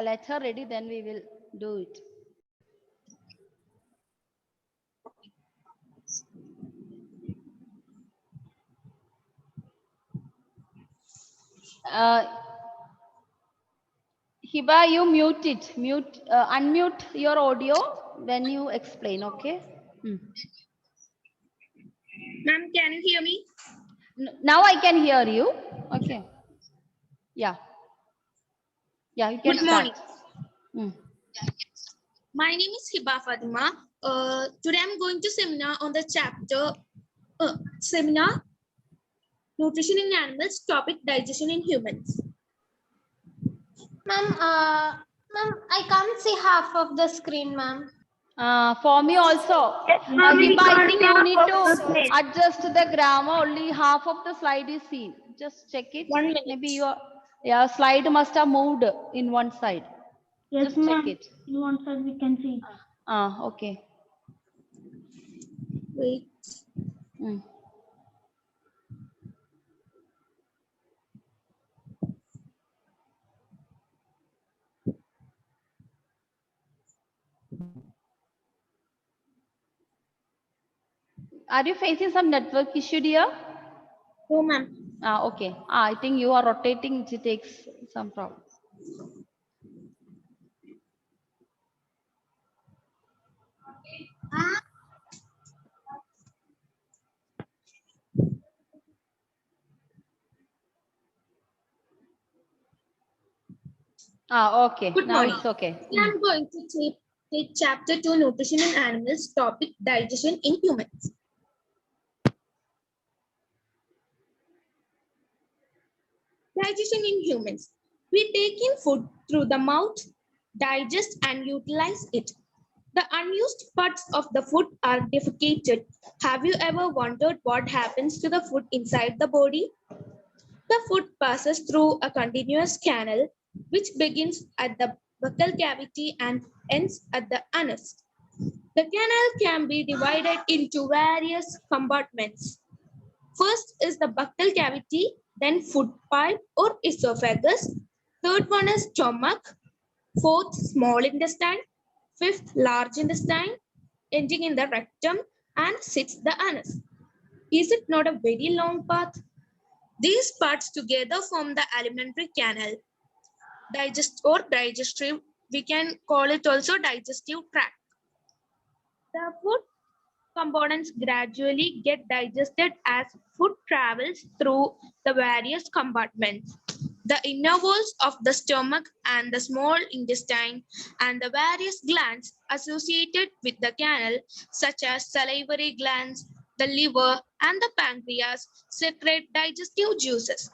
let her ready, then we will do it. Hiba, you mute it. Unmute your audio when you explain, okay? Ma'am, can you hear me? Now I can hear you. Okay. Yeah. Yeah, you can Good start. morning. My name is Hiba Fatima. Today I'm going to seminar on the chapter seminar nutrition in animals, topic digestion in humans. Ma'am, I can't see half of the screen, ma'am. For me also. Hiba, I think you need to adjust the grammar. Only half of the slide is seen. Just check it. 1 minute. Maybe your slide must have moved in one side. Yes, Just check it. In one side we can see. Okay. Wait. Are you facing some network issue, dear? No, ma'am. Okay. I think you are rotating. It takes some problem. Okay. Good Now morning. it's okay. I'm going to take chapter 2 nutrition in animals, topic digestion in humans. Digestion in humans. We take in food through the mouth, digest and utilize it. The unused parts of the food are defecated. Have you ever wondered what happens to the food inside the body? The food passes through a continuous canal which begins at the buccal cavity and ends at the anus. The canal can be divided into various compartments. First is the buccal cavity, then food pipe or esophagus. Third one is stomach. Fourth, small intestine. Fifth, large intestine, ending in the rectum and sits the anus. Is it not a very long path? These parts together form the alimentary canal. Digestive, we can call it also digestive tract. The food components gradually get digested as food travels through the various compartments. The inner walls of the stomach and the small intestine and the various glands associated with the canal, such as salivary glands, the liver, and the pancreas, secrete digestive juices.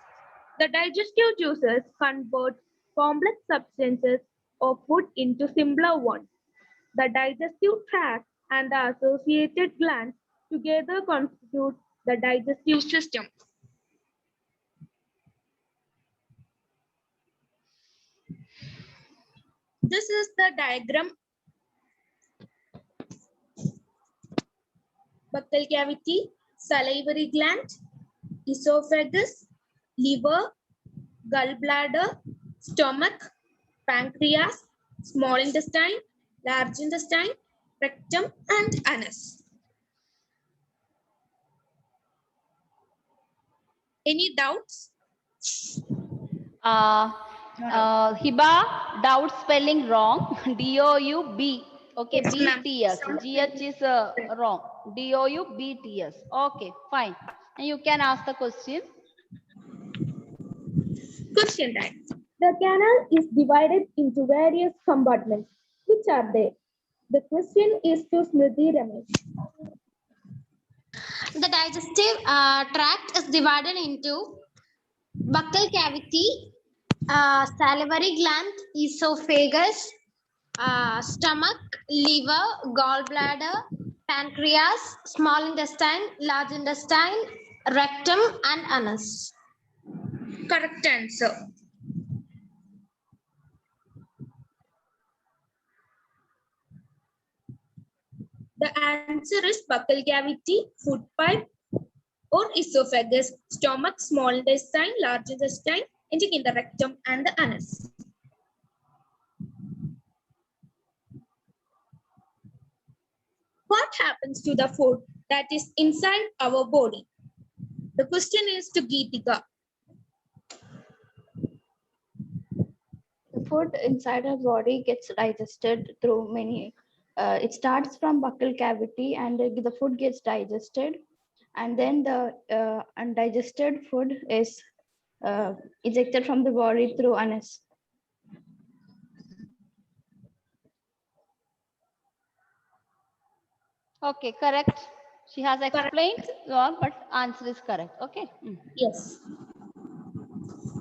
The digestive juices convert complex substances of food into simpler ones. The digestive tract and the associated glands together constitute the digestive system. This is the diagram. Buccal cavity, salivary gland, esophagus, liver, gallbladder, stomach, pancreas, small intestine, large intestine, rectum, and anus. Any doubts? Hiba, doubt spelling wrong. D-O-U-B. Okay, Yes, B-T-S. G-H is wrong. D-O-U-B-T-S. Okay, fine. And you can ask the question. Question time. The canal is divided into various compartments. Which are they? The question is to Smriti Ramesh. The digestive tract is divided into buccal cavity, salivary gland, esophagus, stomach, liver, gallbladder, pancreas, small intestine, large intestine, rectum, and anus. Correct answer. The answer is buccal cavity, food pipe, or esophagus, stomach, small intestine, large intestine, ending in the rectum and the anus. happens to the food that is inside our body? The question is to Geetika. The food inside our body gets digested through many. It starts from buccal cavity, and the food gets digested, and then the undigested food is ejected from the body through anus. Okay, correct. She has explained, but answer is correct. Okay. Yes.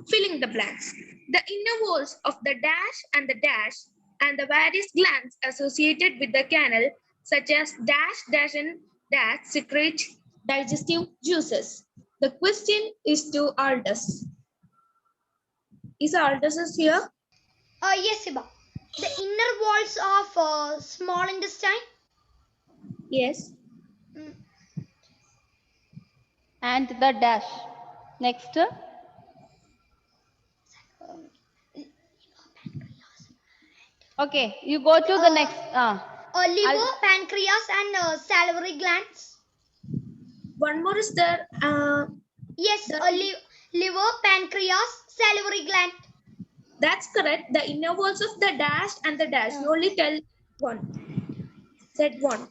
Filling the blanks. The inner walls of the dash and the various glands associated with the canal, such as dash and dash, secrete digestive juices. The question is to Aldous. Is Aldous is here? Yes, Hiba. The inner walls of small intestine. Yes. And the dash. Next. Okay, you go to the next. Liver, pancreas, and salivary glands. One more is there. Yes, liver, pancreas, salivary gland. That's correct. The inner walls of the dash and the dash. You only tell one. Said one.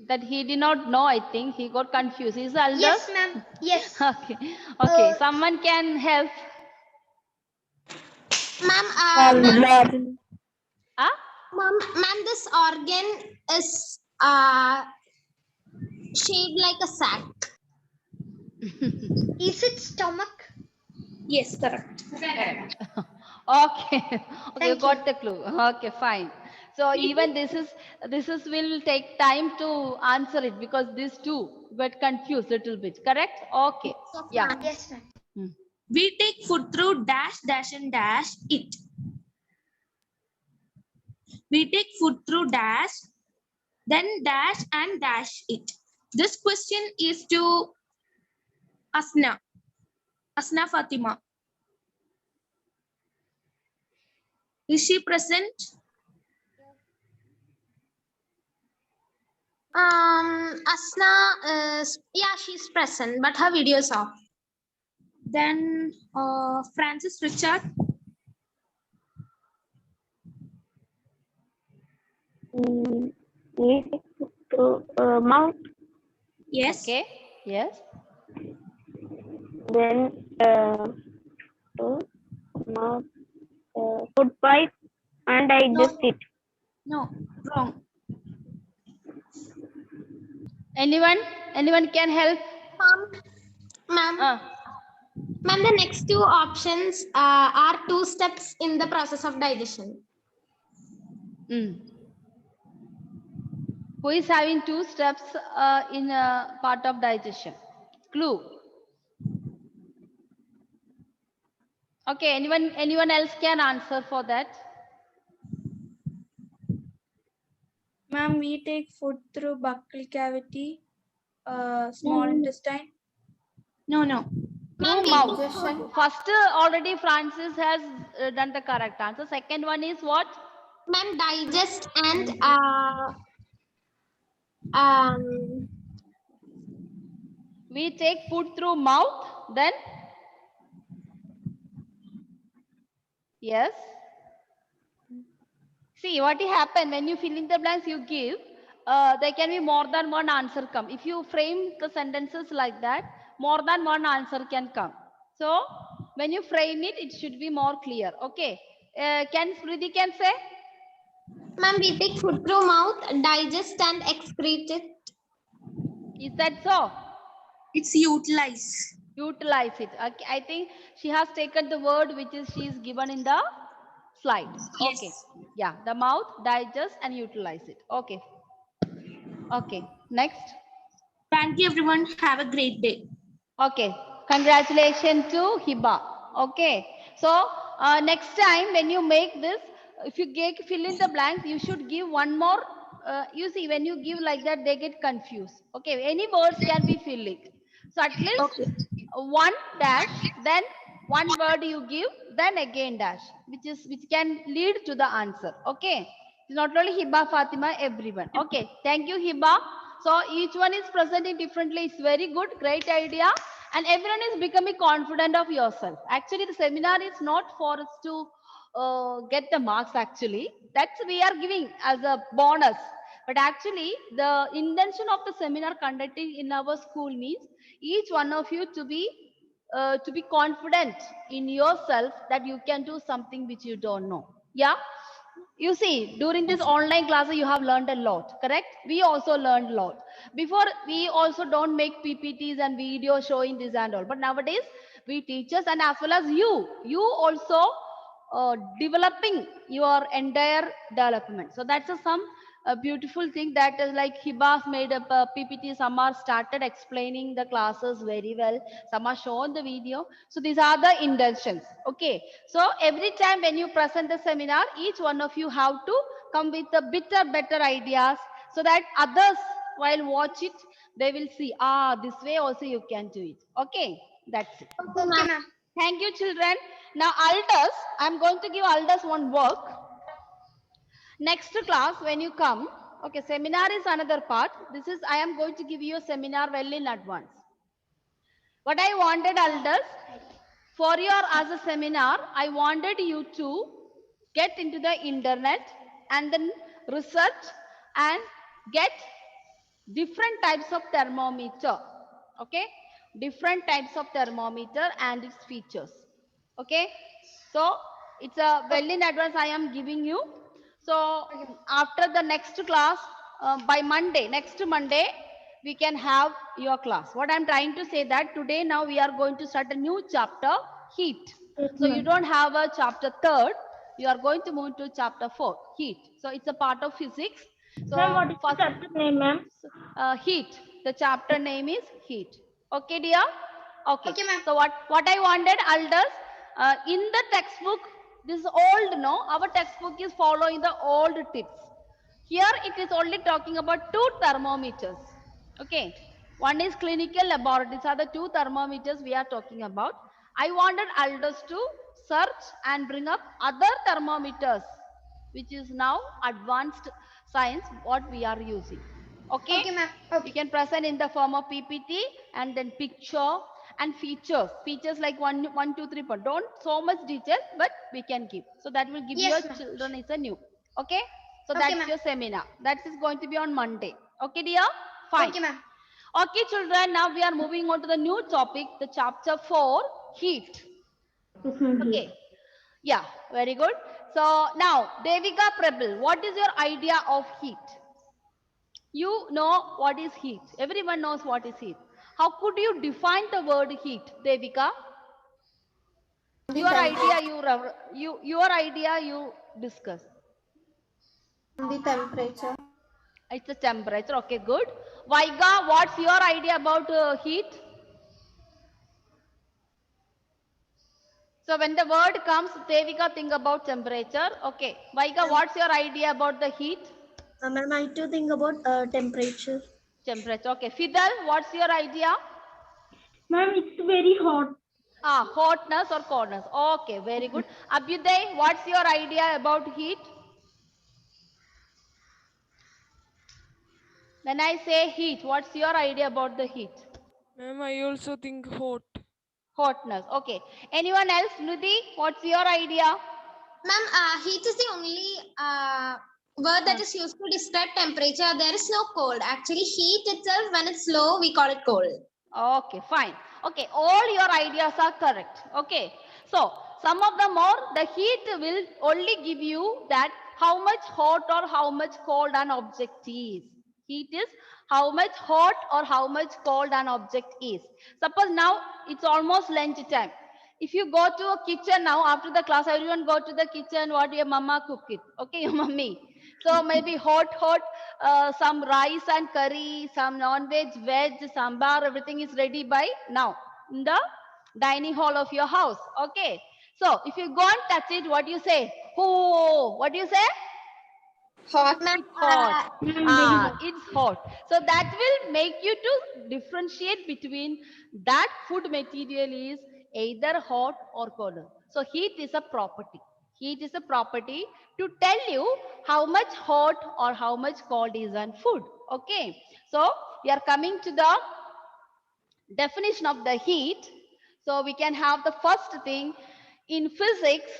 That he did not know, I think. He got confused. Is Aldous? Yes, ma'am. Yes. Okay. Okay. Someone can help. Ma'am, Huh? ma'am, this organ is shaped like a sack. Is it stomach? Yes, correct. Okay. Okay, you Thank got the clue. Okay, fine. So even this is will take time to answer it because these two got confused little bit. Correct? Okay. Yeah. Yes, ma'am. We take food through dash and dash it. We take food through dash, then dash and dash it. This question is to Asna. Asna Fatima. Is she present? Asna is, yeah, she's present, but her video is off. Then Francis Richard. Mouth, Yes. Okay. Yes. then mouth, food pipe, and digest it. No, wrong. Anyone? Anyone can help? Ma'am, Uh, ma'am, the next two options are two steps in the process of digestion. Who is having two steps in a part of digestion? Clue. Okay. Anyone else can answer for that? Ma'am, we take food through buccal cavity, small intestine. No. Through mouth. First, already Francis has done the correct answer. Second one is what? Ma'am, digest and We take food through mouth, then? Yes. See, what will happen when you fill in the blanks you give, there can be more than one answer come. If you frame the sentences like that, more than one answer can come. So, when you frame it, it should be more clear. Okay. Can Smriti can say? ma'am, we take food through mouth, digest and excrete it. Is that so? It's utilize. Utilize it. Okay, I think she has taken the word which is she is given in the slide. Yes. Okay. Yeah, the mouth, digest and utilize it. Okay. Okay. Next. Thank you, everyone. Have a great day. Okay. Congratulations to Hiba. Okay. So next time when you make this, if you fill in the blanks, you should give one more. You see, when you give like that, they get confused. Okay. Any words can be filled. So at least one dash, then one word you give, then again dash, which can lead to the answer. Okay. It's not only Hiba, Fatima, everyone. Okay. Thank you, Hiba. So each one is presenting differently. It's very good, great idea. And everyone is becoming confident of yourself. Actually, the seminar is not for us to get the marks actually. That's we are giving as a bonus. But actually, the intention of the seminar conducted in our school means each one of you to be confident in yourself that you can do something which you don't know. Yeah. You see, during this online classes, you have learned a lot, correct? We also learned a lot. Before, we also don't make PPTs and videos showing this and all. But nowadays, we teachers and as well as you also developing your entire development. So that's some beautiful thing that is like Hibas made up a PPT. Some are started explaining the classes very well. Some are shown the video. So these are the intentions. Okay. So every time when you present the seminar, each one of you have to come with a better ideas so that others while watch it, they will see, this way also you can do it. Okay. That's it. Okay, ma'am. Thank you, children. Now, Aldous, I'm going to give Aldous one work. Next class, when you come, okay, seminar is another part. This is, I am going to give you a seminar well in advance. What I wanted, Aldous, for your as a seminar, I wanted you to get into the internet and then research and get different types of thermometer. Okay, different types of thermometer and its features. Okay, so it's a well in advance I am giving you. So after the next class, by Monday, next Monday, we can have your class. What I'm trying to say that today now we are going to start a new chapter, heat. Yes, So you ma'am. don't have a chapter 3rd, you are going to move to chapter 4, heat. So it's a part of physics. So Ma'am, what is the first, chapter name, ma'am? heat. The chapter name is heat. Okay, dear? Okay. Okay, ma'am. So what I wanted, Aldous, in the textbook, this is old, no? Our textbook is following the old tips. Here it is only talking about 2 thermometers. Okay. One is clinical laboratory. These are the 2 thermometers we are talking about. I wanted Aldous to search and bring up other thermometers, which is now advanced science, what we are using. Okay. Okay, ma'am. You Okay. can present in the form of PPT and then picture and features. Features like 1, 2, 3 point. Don't so much detail, but we can give. So that will give Yes, your ma'am. children is a new. Okay. So Okay, that's ma'am. your seminar. That is going to be on Monday. Okay, dear? Fine. Okay, ma'am. Okay, children. Now we are moving on to the new topic, the chapter 4, heat. Yes, ma'am. Okay. Yeah, very good. So now, Devika Prabal, what is your idea of heat? You know what is heat. Everyone knows what is heat. How could you define the word heat, Devika? Your idea you discuss. The temperature. It's the temperature. Okay, good. Vaiga, what's your idea about heat? So when the word comes, Devika, think about temperature. Okay. Vaiga, what's your idea about the heat? Ma'am, I too think about temperature. Temperature. Okay. Fidel, what's your idea? Ma'am, it's very hot. Hotness or coldness. Okay, very good. Abhyuday, what's your idea about heat? When I say heat, what's your idea about the heat? Ma'am, I also think hot. Hotness. Okay. Anyone else? Nidhi, what's your idea? Ma'am, heat is the only word that is used to describe temperature. There is no cold. Actually, heat itself, when it's low, we call it cold. Okay, fine. Okay, all your ideas are correct. Okay. So, some of the more, the heat will only give you that how much hot or how much cold an object is. Heat is how much hot or how much cold an object is. Suppose now it's almost lunch time. If you go to a kitchen now, after the class, everyone go to the kitchen, what your mama cook it. Okay, your mummy. So maybe hot, some rice and curry, some non-veg, veg, sambar, everything is ready by now in the dining hall of your house. Okay. So if you go and touch it, what do you say? Oh, what do you say? Hot, ma'am. Hot. Ma'am, very hot. It's hot. So that will make you to differentiate between that food material is either hot or cold. So heat is a property. Heat is a property to tell you how much hot or how much cold is on food. Okay, so we are coming to the definition of the heat. So we can have the first thing in physics.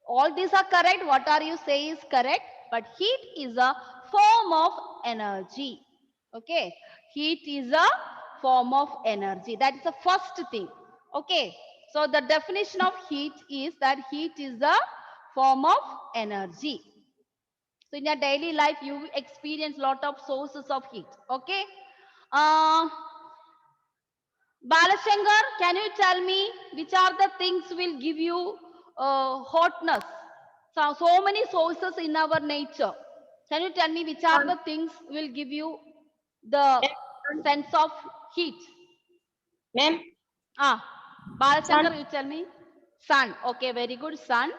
All these are correct. What are you say is correct. But heat is a form of energy. Okay. Heat is a form of energy. That is the first thing. Okay. So the definition of heat is that heat is a form of energy. So in your daily life, you experience lot of sources of heat. Okay. Balashankar, can you tell me which are the things will give you hotness? So many sources in our nature. Can you tell me which are the things will give you the sense of heat? Ma'am, Balashankar, you tell me. Sun. Okay, very good. Sun.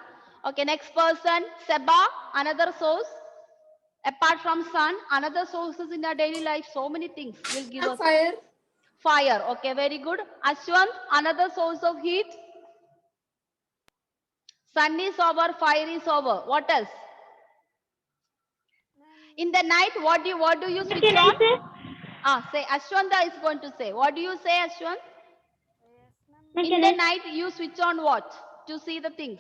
Okay, next person. Seba, another source. Apart from sun, another sources in our daily life. So many things will give us. Fire. Fire. Okay, very good. Ashwant, another source of heat. Sun is over, fire is over. What else? In the night, what do you switch on? Say Ashwanta is going to say. What do you say, Ashwant? In the night, you switch on what? To see the things.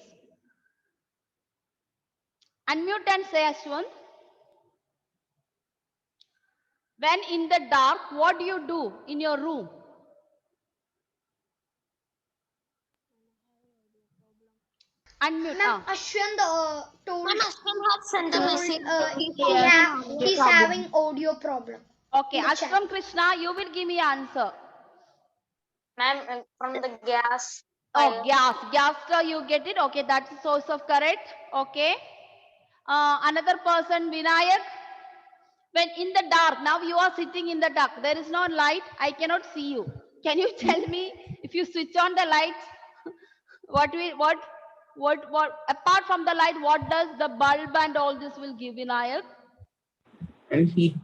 Unmute and say, Ashwant. When in the dark, what do you do in your room? Unmute. Ashwin told Ma'am, Ashwin had sent a message. he's having audio problem. Okay, Ashram Krishna, you will give me answer. Ma'am, from the gas. Oh, gas, you get it. Okay, that's the source of correct. Okay. Another person, Vinayak. When in the dark, now you are sitting in the dark. There is no light. I cannot see you. Can you tell me if you switch on the lights, what apart from the light, what does the bulb and all this will give, Vinayak? and heat.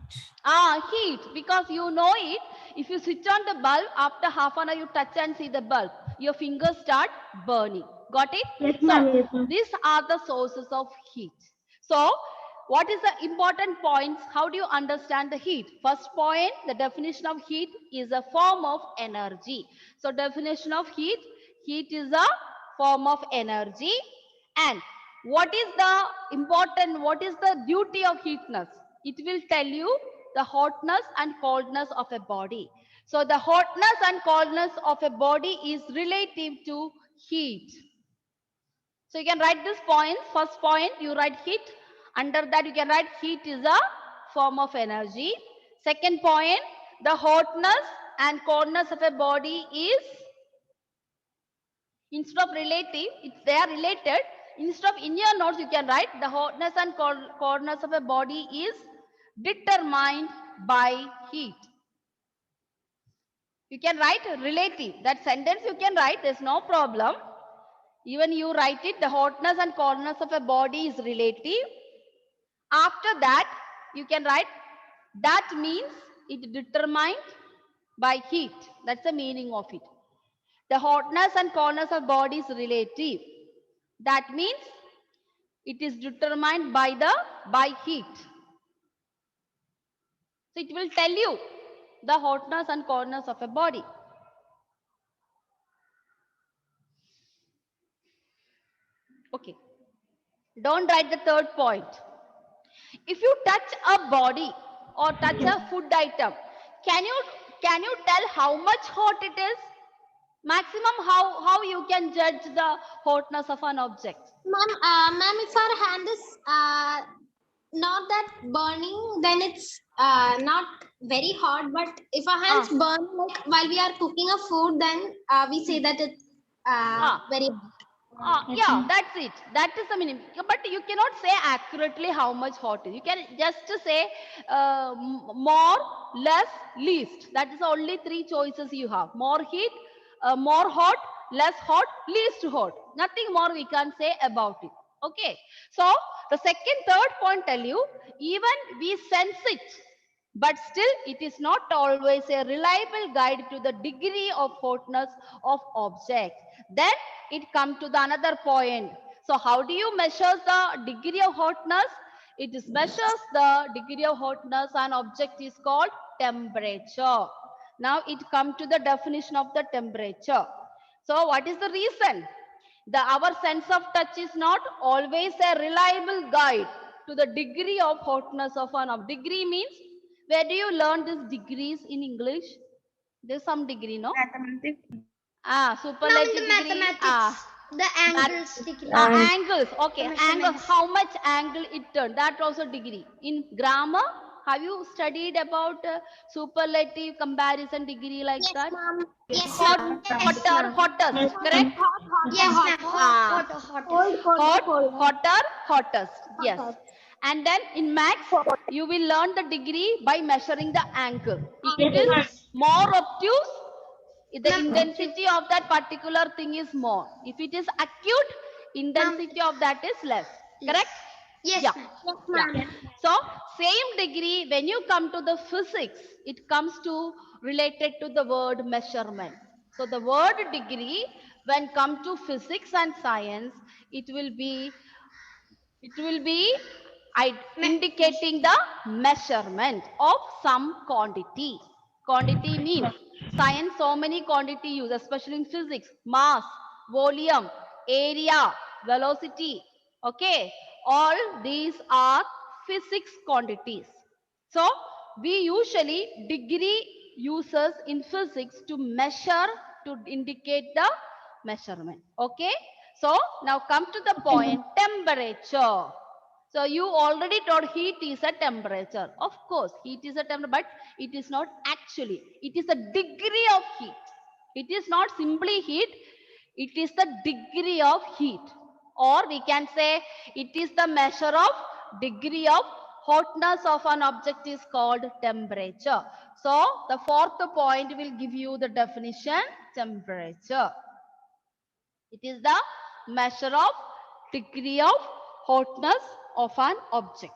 Heat, because you know it. If you switch on the bulb, after half an hour you touch and see the bulb, your fingers start burning. Got it? Yes, ma'am. Yes, ma'am. These are the sources of heat. So, what is the important points? How do you understand the heat? First point, the definition of heat is a form of energy. So, definition of heat is a form of energy. And what is the duty of heatness? It will tell you the hotness and coldness of a body. So the hotness and coldness of a body is relative to heat. So you can write this point. First point, you write heat. Under that, you can write heat is a form of energy. Second point, the hotness and coldness of a body is, instead of relative, they are related. Instead of in your notes, you can write the hotness and coldness of a body is determined by heat. You can write relative. That sentence you can write, there's no problem. Even you write it, the hotness and coldness of a body is relative. After that, you can write, that means it determined by heat. That's the meaning of it. The hotness and coldness of body is relative. That means it is determined by heat. So it will tell you the hotness and coldness of a body. Okay. Don't write the third point. If you touch a body or touch a food item, can you tell how much hot it is? Maximum, how you can judge the hotness of an object? Ma'am, if our hand is not that burning, then it's not very hot. But if our hands burn, like while we are cooking a food, then we say that it's very hot. Yeah, that's it. That is the minimum. But you cannot say accurately how much hot it is. You can just say more, less, least. That is only three choices you have. More heat, more hot, less hot, least hot. Nothing more we can say about it. Okay. So the third point tell you, even we sense it, but still it is not always a reliable guide to the degree of hotness of object. Then it comes to the another point. So how do you measure the degree of hotness? It is measures the degree of hotness and object is called temperature. Now it comes to the definition of the temperature. So what is the reason? Our sense of touch is not always a reliable guide to the degree of hotness of an object. Degree means, where do you learn these degrees in English? There's some degree, no? Mathematics. Ma'am, Superlative in the degree. mathematics, the angles degree. Angles. Okay, The angle. measurements. How much angle it turned? That also degree. In grammar, have you studied about superlative comparison degree like Yes, that? ma'am. Yes, Hot, ma'am. hotter, hottest. Correct. Yes, ma'am. Hot, hot, Hot, hotter, hottest. Yes. And then in maths, you will learn the degree by measuring the angle. If it is more obtuse, the intensity of that particular thing is more. If it is acute, intensity of that is less. Correct? Yes, Yeah. ma'am. Yeah. So same degree, when you come to the physics, it comes to related to the word measurement. So the word degree, when come to physics and science, it will be indicating the measurement of some quantity. Quantity means science, so many quantity use, especially in physics: mass, volume, area, velocity. Okay, all these are physics quantities. So we usually degree uses in physics to measure, to indicate the measurement. Okay, so now come to the point, temperature. So you already told heat is a temperature. Of course, heat is a temperature, but it is not actually. It is a degree of heat. It is not simply heat. It is the degree of heat. Or we can say it is the measure of degree of hotness of an object is called temperature. So the fourth point will give you the definition, temperature. It is the measure of degree of hotness of an object.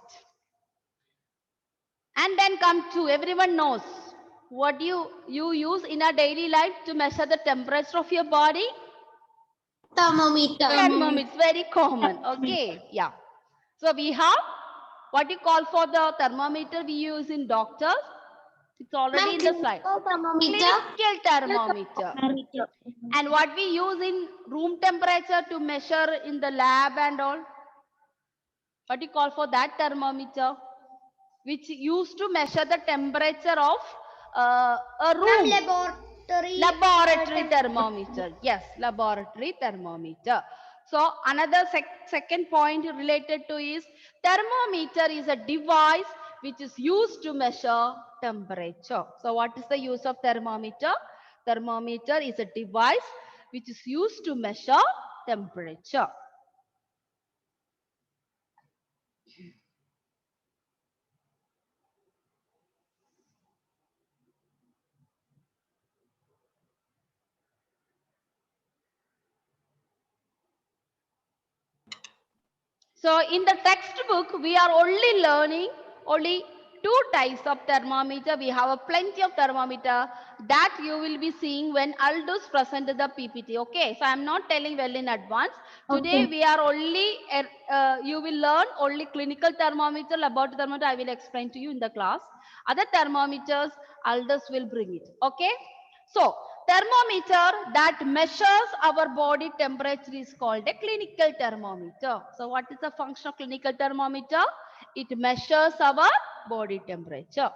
And then come to, everyone knows what you use in a daily life to measure the temperature of your body. Thermometer. Thermometer, it's very common. Okay, yeah. So we have what you call for the thermometer we use in doctors. It's already in the slide. Thermometer. Clinical thermometer. And what we use in room temperature to measure in the lab and all. What you call for that thermometer, which used to measure the temperature of a room. Laboratory thermometer. Yes, laboratory thermometer. So another second point related to is, thermometer is a device which is used to measure temperature. So what is the use of thermometer? Thermometer is a device which is used to measure temperature. So in the textbook, we are only learning only 2 types of thermometer. We have a plenty of thermometer that you will be seeing when Aldous presented the PPT. Okay, so I am not telling well in advance. Today we are only, you will learn only clinical thermometer, laboratory thermometer I will explain to you in the class. Other thermometers, Aldous will bring it. Okay, so thermometer that measures our body temperature is called a clinical thermometer. So what is the function of clinical thermometer? It measures our body temperature.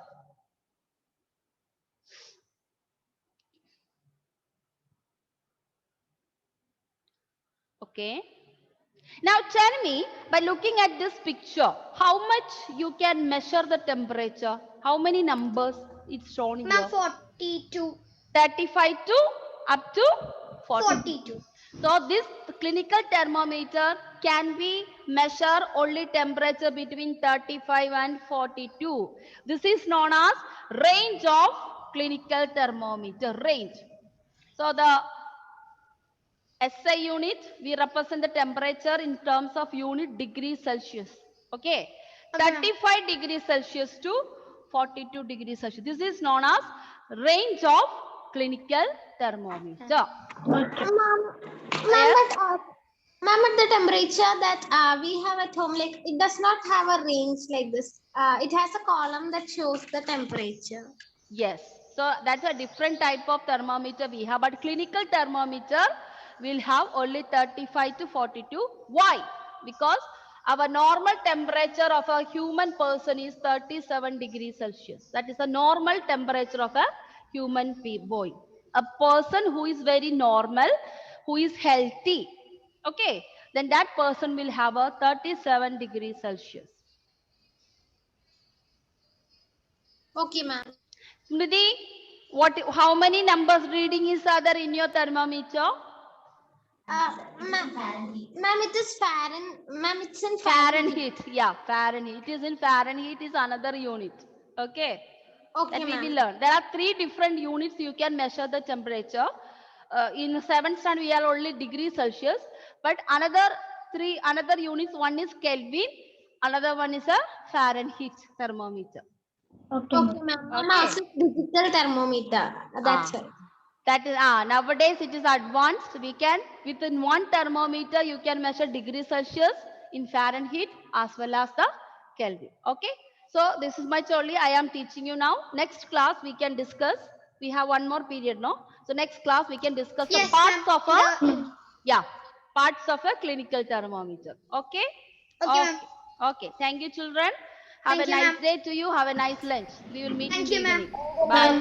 Okay. Now tell me, by looking at this picture, how much you can measure the temperature? How many numbers it's shown here? Ma'am, 42. 35 to up to 42. So this clinical thermometer can be measure only temperature between 35 and 42. This is known as range of clinical thermometer, range. So the SI unit, we represent the temperature in terms of unit degrees Celsius. Okay. 35 degrees Celsius to 42 degrees Celsius. This is known as range of clinical thermometer. Ma'am, at the temperature that we have at home, like it does not have a range like this. It has a column that shows the temperature. Yes. So that's a different type of thermometer we have. But clinical thermometer will have only 35 to 42. Why? Because our normal temperature of a human person is 37 degrees Celsius. That is a normal temperature of a human boy. A person who is very normal, who is healthy, okay, then that person will have a 37 degrees Celsius. Okay, ma'am. Smriti, how many numbers reading is there in your thermometer? Ma'am, it is Ma'am, it's in Fahrenheit. Yeah, Fahrenheit. It is in Fahrenheit is another unit. Okay. Okay, That we will ma'am. learn. There are 3 different units you can measure the temperature. In 7th standard, we are only degrees Celsius. But another units, one is Kelvin, another one is a Fahrenheit thermometer. Okay, Okay, ma'am. ma'am. I'm Okay. also digital thermometer. That's right. That is nowadays it is advanced. We can within one thermometer you can measure degrees Celsius in Fahrenheit as well as the Kelvin. Okay. So this is much only I am teaching you now. Next class we can discuss. We have one more period now. So next class we can discuss the Yes, parts ma'am. of a parts of a clinical thermometer. Okay. Okay, ma'am. Okay. Thank you, children. Have Thank a you, nice ma'am. day to you. Have a nice lunch. We will meet Thank in the you, ma'am. evening. Bye.